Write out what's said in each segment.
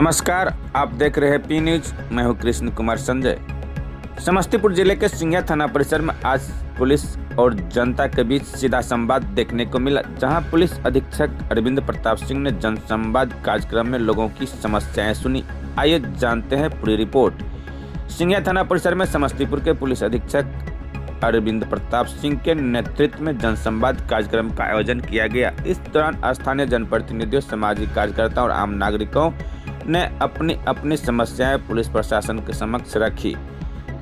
नमस्कार, आप देख रहे हैं पी न्यूज। मैं हूं कृष्ण कुमार संजय। समस्तीपुर जिले के सिंघिया थाना परिसर में आज पुलिस और जनता के बीच सीधा संवाद देखने को मिला, जहां पुलिस अधीक्षक अरविंद प्रताप सिंह ने जनसंवाद कार्यक्रम में लोगों की समस्याएं सुनी। आइए जानते हैं पूरी रिपोर्ट। सिंघिया थाना परिसर में समस्तीपुर के पुलिस अधीक्षक अरविंद प्रताप सिंह के नेतृत्व में जनसंवाद कार्यक्रम का आयोजन किया गया। इस दौरान स्थानीय जनप्रतिनिधियों, सामाजिक कार्यकर्ताओं और आम नागरिकों ने अपनी अपनी समस्याएं पुलिस प्रशासन के समक्ष रखी।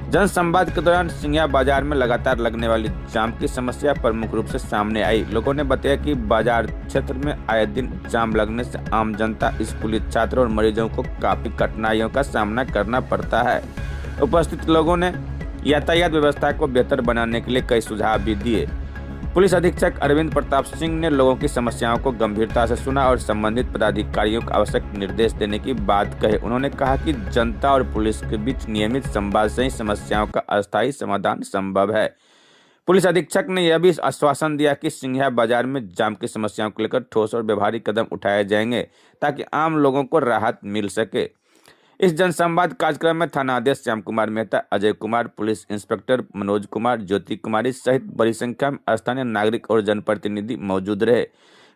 जनसंवाद के दौरान सिंघिया बाजार में लगातार लगने वाली जाम की समस्या प्रमुख रूप से सामने आई। लोगों ने बताया कि बाजार क्षेत्र में आए दिन जाम लगने से आम जनता, स्कूली छात्रों और मरीजों को काफी कठिनाइयों का सामना करना पड़ता है। उपस्थित लोगों ने यातायात व्यवस्था को बेहतर बनाने के लिए कई सुझाव भी दिए। पुलिस अधीक्षक अरविंद प्रताप सिंह ने लोगों की समस्याओं को गंभीरता से सुना और संबंधित पदाधिकारियों को आवश्यक निर्देश देने की बात कही। उन्होंने कहा कि जनता और पुलिस के बीच नियमित संवाद से ही समस्याओं का अस्थायी समाधान संभव है। पुलिस अधीक्षक ने यह भी आश्वासन दिया कि सिंघिया बाजार में जाम की समस्याओं को लेकर ठोस और व्यवहारिक कदम उठाए जाएंगे ताकि आम लोगों को राहत मिल सके। इस जनसंवाद कार्यक्रम में थानाध्यक्ष श्याम कुमार मेहता, अजय कुमार, पुलिस इंस्पेक्टर मनोज कुमार, ज्योति कुमारी सहित बड़ी संख्या में स्थानीय नागरिक और जनप्रतिनिधि मौजूद रहे।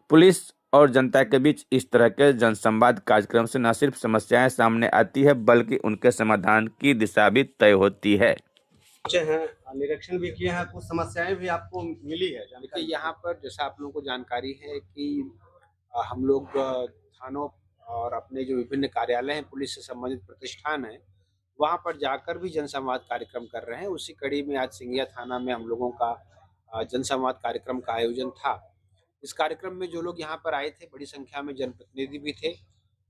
पुलिस और जनता के बीच इस तरह के जनसंवाद कार्यक्रम से न सिर्फ समस्याएं सामने आती है बल्कि उनके समाधान की दिशा भी तय होती है। निरीक्षण भी किए हैं, कुछ समस्याएं भी आपको मिली है। देखिए, यहाँ पर जैसा आप लोगों को जानकारी है कि हम लोग थानों और अपने जो विभिन्न कार्यालय हैं, पुलिस से संबंधित प्रतिष्ठान हैं, वहाँ पर जाकर भी जनसंवाद कार्यक्रम कर रहे हैं। उसी कड़ी में आज सिंघिया थाना में हम लोगों का जनसंवाद कार्यक्रम का आयोजन था। इस कार्यक्रम में जो लोग यहाँ पर आए थे, बड़ी संख्या में जनप्रतिनिधि भी थे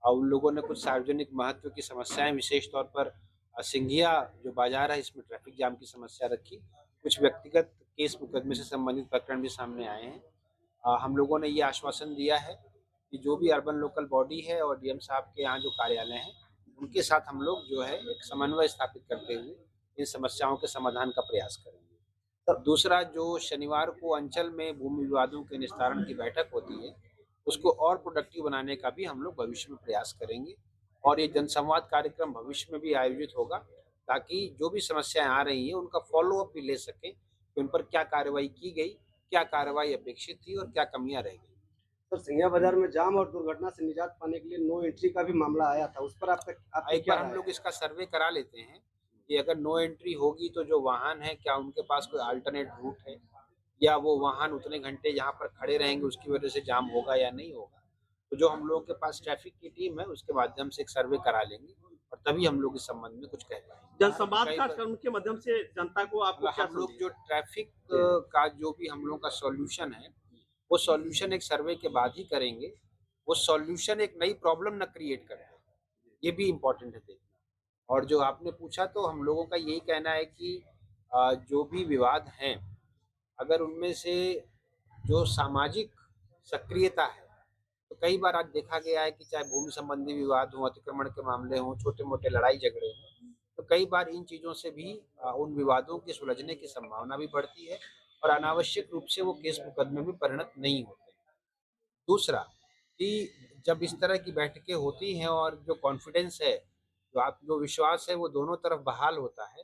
और उन लोगों ने कुछ सार्वजनिक महत्व की समस्याएं, विशेष तौर पर सिंघिया जो बाजार है, इसमें ट्रैफिक जाम की समस्या रखी। कुछ व्यक्तिगत केस मुकदमे से संबंधित प्रकरण भी सामने आए हैं। हम लोगों ने ये आश्वासन दिया है कि जो भी अर्बन लोकल बॉडी है और डीएम साहब के यहाँ जो कार्यालय हैं, उनके साथ हम लोग जो है एक समन्वय स्थापित करते हुए इन समस्याओं के समाधान का प्रयास करेंगे। दूसरा, जो शनिवार को अंचल में भूमि विवादों के निस्तारण की बैठक होती है, उसको और प्रोडक्टिव बनाने का भी हम लोग भविष्य में प्रयास करेंगे और ये जनसंवाद कार्यक्रम भविष्य में भी आयोजित होगा ताकि जो भी समस्याएं आ रही हैं उनका फॉलो अप भी ले सकें कि उन पर क्या कार्रवाई की गई, क्या कार्रवाई अपेक्षित थी और क्या कमियां रह गई। सर, सिंघिया बाजार में जाम और दुर्घटना से निजात पाने के लिए नो एंट्री का भी मामला आया था, उस पर आपकी एक क्या बार राय हम लोग है? इसका सर्वे करा लेते हैं कि अगर नो एंट्री होगी तो जो वाहन है, क्या उनके पास कोई अल्टरनेट रूट है या वो वाहन उतने घंटे यहाँ पर खड़े रहेंगे, उसकी वजह से जाम होगा या नहीं होगा। तो जो हम लोगों के पास ट्रैफिक की टीम है, उसके माध्यम से एक सर्वे करा लेंगे और तभी हम लोग इस संबंध में कुछ कह पाएंगे। जनसंवाद कार्यक्रम के माध्यम से जनता को आपको क्या हम लोग जो ट्रैफिक का जो भी हम लोग का सॉल्यूशन है, वो सॉल्यूशन एक सर्वे के बाद ही करेंगे। वो सॉल्यूशन एक नई प्रॉब्लम न क्रिएट करे, ये भी इम्पोर्टेंट है देखना। और जो आपने पूछा, तो हम लोगों का यही कहना है कि जो भी विवाद हैं, अगर उनमें से जो सामाजिक सक्रियता है, तो कई बार आज देखा गया है कि चाहे भूमि संबंधी विवाद हो, अतिक्रमण के मामले हों, छोटे मोटे लड़ाई झगड़े हों, तो कई बार इन चीज़ों से भी उन विवादों के सुलझने की संभावना भी बढ़ती है और अनावश्यक रूप से वो केस मुकदमे में परिणत नहीं होते। दूसरा, कि जब इस तरह की बैठकें होती हैं और जो कॉन्फिडेंस है, जो विश्वास है, वो दोनों तरफ बहाल होता है,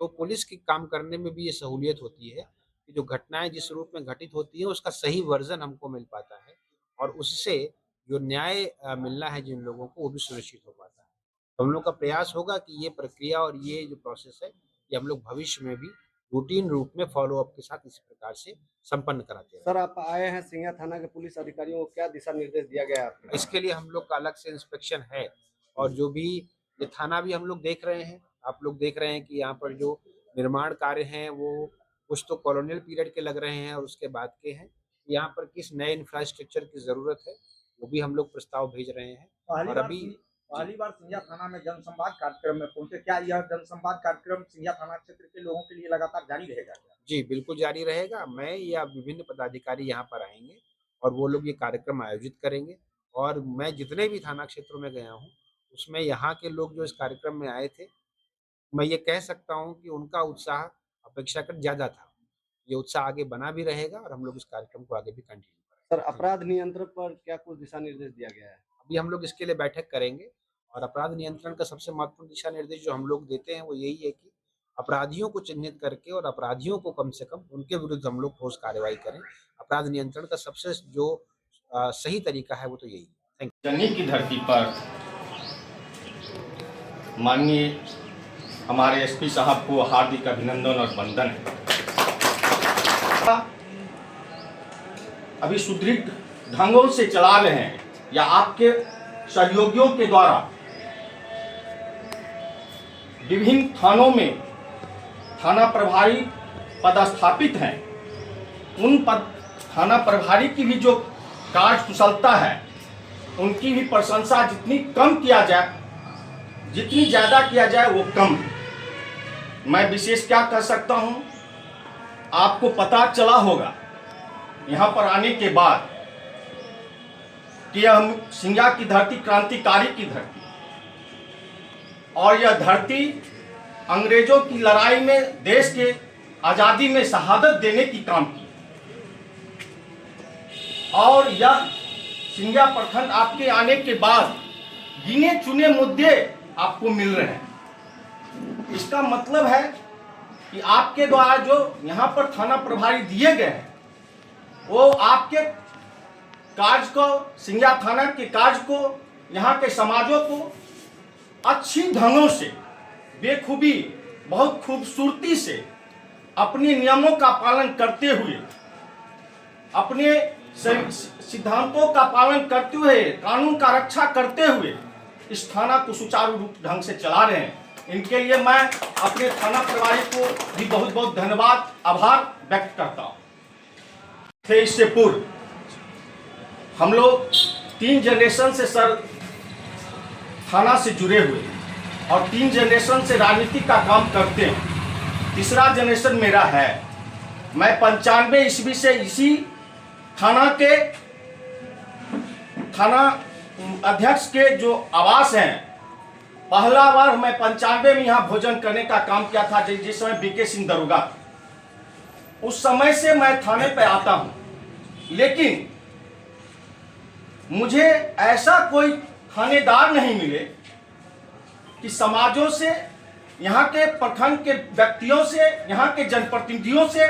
तो पुलिस की काम करने में भी ये सहूलियत होती है कि जो घटनाएं जिस रूप में घटित होती हैं, उसका सही वर्जन हमको मिल पाता है और उससे जो न्याय मिलना है जिन लोगों को, वो भी सुनिश्चित हो पाता है। तो हम लोग का प्रयास होगा कि ये प्रक्रिया और ये जो प्रोसेस है, ये हम लोग भविष्य में भी रूटीन रूप में फॉलो अप के साथ इसी प्रकार से संपन्न कराते हैं। सर, आप आए हैं, सिंघिया थाना के पुलिस अधिकारियों को क्या दिशा निर्देश दिया गया है आपको? इसके लिए हम लोग का अलग से इंस्पेक्शन है और जो भी ये थाना भी हम लोग देख रहे हैं, आप लोग देख रहे हैं कि यहाँ पर जो निर्माण कार्य हैं, वो कुछ तो कॉलोनियल पीरियड के लग रहे हैं और उसके बाद के हैं। यहाँ पर किस नए इंफ्रास्ट्रक्चर की जरूरत है, वो भी हम लोग प्रस्ताव भेज रहे हैं। और अभी पहली बार सिंघिया थाना में जनसंवाद कार्यक्रम में पहुंचे, क्या यह जनसंवाद कार्यक्रम सिंघिया थाना क्षेत्र के लोगों के लिए लगातार जारी रहेगा? जी, बिल्कुल जारी रहेगा। मैं या विभिन्न पदाधिकारी यहाँ पर आएंगे और वो लोग ये कार्यक्रम आयोजित करेंगे और मैं जितने भी थाना क्षेत्रों में गया हूँ, उसमें यहाँ के लोग जो इस कार्यक्रम में आए थे, मैं ये कह सकता हूँ कि उनका उत्साह अपेक्षाकृत ज़्यादा था। ये उत्साह आगे बना भी रहेगा और हम लोग इस कार्यक्रम को आगे भी कंटिन्यू सर, करेंगे। अपराध नियंत्रण पर क्या कुछ दिशा निर्देश दिया गया है? अभी हम लोग इसके लिए बैठक करेंगे और अपराध नियंत्रण का सबसे महत्वपूर्ण दिशा निर्देश जो हम लोग देते हैं वो यही है कि अपराधियों को चिन्हित करके और अपराधियों को कम से कम उनके विरुद्ध हम लोग ठोस कार्रवाई करें। अपराध नियंत्रण का सबसे जो सही तरीका है वो तो यही है। Thank you. जनी की धरती पर माननीय हमारे एसपी साहब को हार्दिक अभिनंदन और वंदन है। अभी सुदृढ़ ढंगों से चला रहे हैं या आपके सहयोगियों के द्वारा विभिन्न थानों में थाना प्रभारी पदस्थापित हैं, उन थाना प्रभारी की भी जो कार्य कुशलता है उनकी भी प्रशंसा जितनी कम किया जाए, जितनी ज़्यादा किया जाए वो कम है। मैं विशेष क्या कह सकता हूँ, आपको पता चला होगा यहाँ पर आने के बाद कि यह सिंघिया की धरती क्रांतिकारी की धरती और यह धरती अंग्रेजों की लड़ाई में देश के आज़ादी में शहादत देने की काम की और यह सिंघिया प्रखंड आपके आने के बाद गिने चुने मुद्दे आपको मिल रहे हैं। इसका मतलब है कि आपके द्वारा जो यहाँ पर थाना प्रभारी दिए गए हैं वो आपके कार्य को, सिंघिया थाना के कार्य को, यहाँ के समाजों को अच्छी ढंगों से बेखूबी बहुत खूबसूरती से अपने नियमों का पालन करते हुए, अपने सिद्धांतों का पालन करते हुए, कानून का रक्षा करते हुए इस थाना को सुचारू रूप ढंग से चला रहे हैं। इनके लिए मैं अपने थाना प्रभारी को भी बहुत बहुत धन्यवाद, आभार व्यक्त करता हूँ। इससे पूर्व हम लोग 3 जनरेशन से सर थाना से जुड़े हुए और 3 जनरेशन से राजनीति का काम करते हैं। तीसरा जनरेशन मेरा है। मैं 95 ईस्वी से इसी थाना के थाना अध्यक्ष के जो आवास हैं, पहला बार मैं 95 में यहाँ भोजन करने का काम किया था, जिस समय बीके सिंह दरोगा। उस समय से मैं थाने पे आता हूँ, लेकिन मुझे ऐसा कोई थानेदार नहीं मिले कि समाजों से, यहाँ के प्रखंड के व्यक्तियों से, यहाँ के जनप्रतिनिधियों से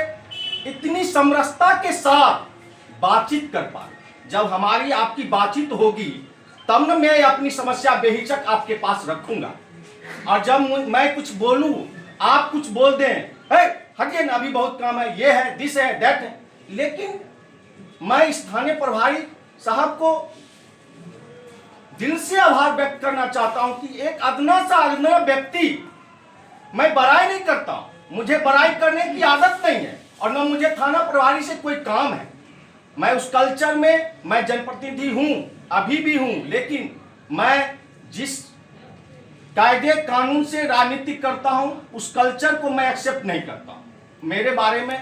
इतनी समरसता के साथ बातचीत कर पाए। जब हमारी आपकी बातचीत होगी तब न मैं अपनी समस्या बेहिचक आपके पास रखूंगा। और जब मैं कुछ बोलूं, आप कुछ बोल दें, हटिए ना, अभी बहुत काम है, ये है, दिस है, दैट है, लेकिन मैं इस थाने प्रभारी साहब को दिल से आभार व्यक्त करना चाहता हूं कि एक अदना सा अदना व्यक्ति, मैं बड़ाई नहीं करता हूं, मुझे बड़ाई करने की आदत नहीं है और न मुझे थाना प्रभारी से कोई काम है। मैं उस कल्चर में मैं जनप्रतिनिधि हूं, अभी भी हूं, लेकिन मैं जिस कायदे कानून से राजनीति करता हूं उस कल्चर को मैं एक्सेप्ट नहीं करता हूं। मेरे बारे में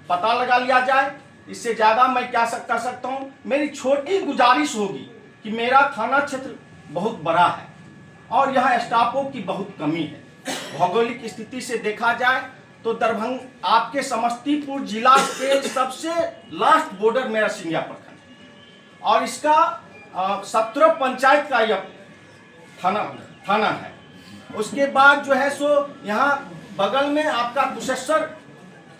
पता लगा लिया जाए, इससे ज़्यादा मैं क्या कर सकता हूं। मेरी छोटी गुजारिश होगी कि मेरा थाना क्षेत्र बहुत बड़ा है और यहाँ स्टाफों की बहुत कमी है। भौगोलिक स्थिति से देखा जाए तो दरभंगा, आपके समस्तीपुर जिला के सबसे लास्ट बॉर्डर मेरा सिंघिया प्रखंड है और इसका 17 पंचायत का यह थाना है। उसके बाद जो है सो यहाँ बगल में आपका कुशेश्वर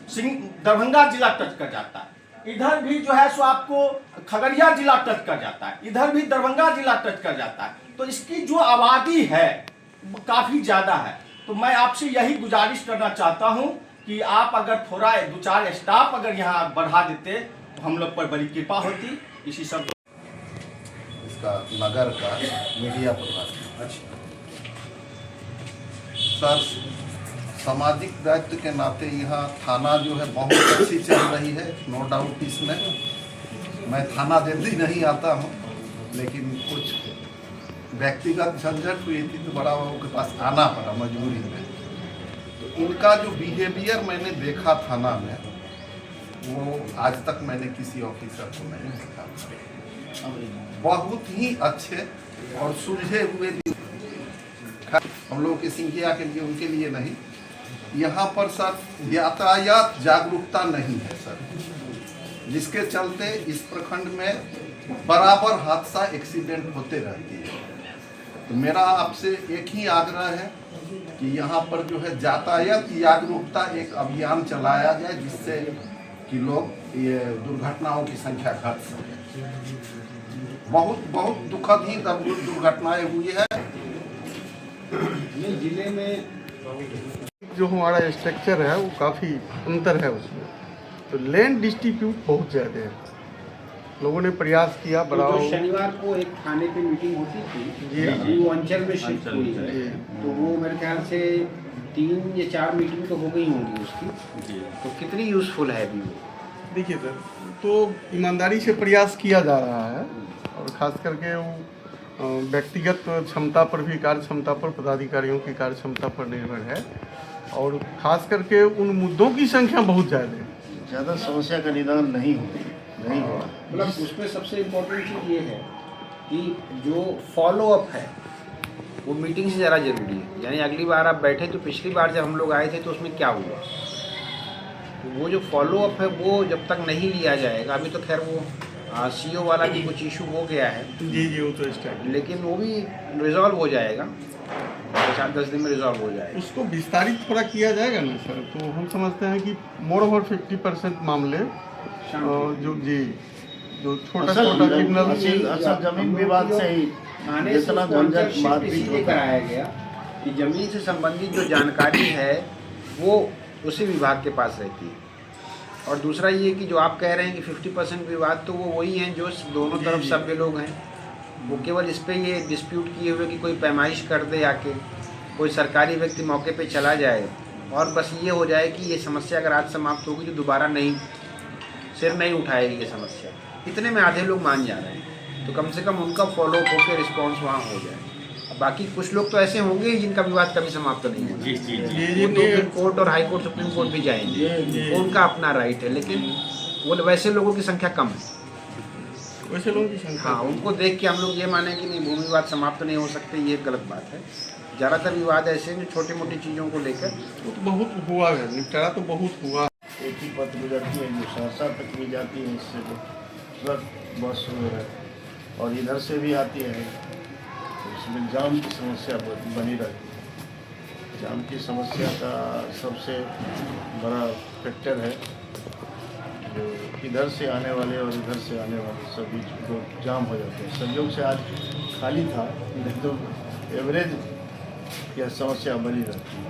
सिंह दरभंगा जिला टच कर जाता है, इधर भी जो है सो आपको खगड़िया जिला टच कर जाता है, इधर भी दरभंगा जिला टच कर जाता है। तो इसकी जो आबादी है काफ़ी ज़्यादा है। तो मैं आपसे यही गुजारिश करना चाहता हूं कि आप अगर थोड़ा 2-4 स्टाफ अगर यहाँ बढ़ा देते तो हम लोग पर बड़ी कृपा होती। इसी सब इसका नगर का मीडिया प्रभारी। अच्छा सर, सामाजिक दायित्व के नाते यहाँ थाना जो है बहुत अच्छी चल रही है, नो डाउट इसमें। मैं थाना जल्दी नहीं आता हूँ, लेकिन कुछ व्यक्तिगत झंझट हुई थी तो बड़ा बाबू के पास आना पड़ा मजबूरी में। तो इनका जो बिहेवियर मैंने देखा थाना में, वो आज तक मैंने किसी ऑफिसर को नहीं देखा। बहुत ही अच्छे और सुलझे हुए, हम लोग के सिंघिया के लिए, उनके लिए नहीं। यहाँ पर सर यातायात जागरूकता नहीं है सर, जिसके चलते इस प्रखंड में बराबर हादसा एक्सीडेंट होते रहती है। तो मेरा आपसे एक ही आग्रह है कि यहाँ पर जो है यातायात जागरूकता एक अभियान चलाया जाए, जिससे कि लोग ये दुर्घटनाओं की संख्या घट सके। बहुत बहुत दुखद ही दुर्घटनाएं हुई है। जिले में जो हमारा स्ट्रक्चर है वो काफ़ी अंतर है उसमें, तो लैंड डिस्ट्रीब्यूट बहुत ज़्यादा है। लोगों ने प्रयास किया बड़ा। तो शनिवार को एक थाने पे मीटिंग होती थी जी, वो अंचल में शिफ्ट हुई है, तो वो मेरे ख्याल से 3 या 4 मीटिंग तो हो गई होंगी उसकी। तो कितनी यूज़फुल है अभी वो? देखिए सर, तो ईमानदारी से प्रयास किया जा रहा है, और ख़ास करके वो व्यक्तिगत क्षमता पर भी, कार्य क्षमता पर, पदाधिकारियों की कार्य क्षमता पर निर्भर है, और ख़ास करके उन मुद्दों की संख्या बहुत ज़्यादा है। ज़्यादा समस्या का निदान नहीं हुआ। मतलब उसमें सबसे इम्पोर्टेंट चीज़ ये है कि जो फॉलो अप है वो मीटिंग से ज़्यादा ज़रूरी है। यानी अगली बार आप बैठे तो पिछली बार जब हम लोग आए थे तो उसमें क्या हुआ, तो वो जो फॉलो अप है वो जब तक नहीं लिया जाएगा, अभी तो खैर वो सीओ वाला भी कुछ इशू हो गया है जी वो तो स्टार्ट, लेकिन वो भी रिजॉल्व हो जाएगा, 7-10 दिन में रिजॉल्व हो जाएगा। उसको विस्तारित थोड़ा किया जाएगा ना सर, तो हम समझते हैं कि मोर ओवर 50% मामले जो छोटा क्रिमिनल असल जमीन विवाद से ही थाने से स्पॉन्सरशिप इसीलिए कराया गया कि जमीन से संबंधित जो जानकारी है वो उसी विभाग के पास रहती है। और दूसरा ये कि जो आप कह रहे हैं कि 50% विवाद, तो वो वही हैं जो दोनों तरफ सभ्य लोग हैं, वो केवल इस पे ये डिस्प्यूट किए हुए कि कोई पैमाइश कर दे, आके कोई सरकारी व्यक्ति मौके पे चला जाए और बस ये हो जाए कि ये समस्या अगर आज समाप्त होगी तो दोबारा नहीं सिर नहीं उठाएगी ये समस्या। इतने में आधे लोग मान जा रहे हैं, तो कम से कम उनका फॉलो अप होकर रिस्पॉन्स वहाँ हो जाए। अब बाकी कुछ लोग तो ऐसे होंगे ही जिनका विवाद कभी समाप्त नहीं होगा, वो तो फिर कोर्ट और हाई कोर्ट, सुप्रीम कोर्ट भी जाएंगे, उनका अपना राइट है, लेकिन वो वैसे लोगों की संख्या कम है। वैसे लोगों की संख्या, हाँ, उनको देख के हम लोग ये माने कि नहीं भूमि विवाद समाप्त नहीं हो सकते, ये गलत बात है। ज़्यादातर विवाद ऐसे हैं जो छोटी मोटी चीज़ों को लेकर, वो तो बहुत हुआ है, निपटारा तो बहुत हुआ। एक ही पथ गुजरती है जो सहरसा तक भी जाती है, इससे ट्रक बस वगैरह, और इधर से भी आती है, तो इसमें जाम की समस्या बनी रहती है। जाम की समस्या का सबसे बड़ा फैक्टर है जो इधर से आने वाले और इधर से आने वाले सभी जो जाम हो जाते हैं। संयोग से आज खाली था, नहीं तो एवरेज यह समस्या बनी रहती है।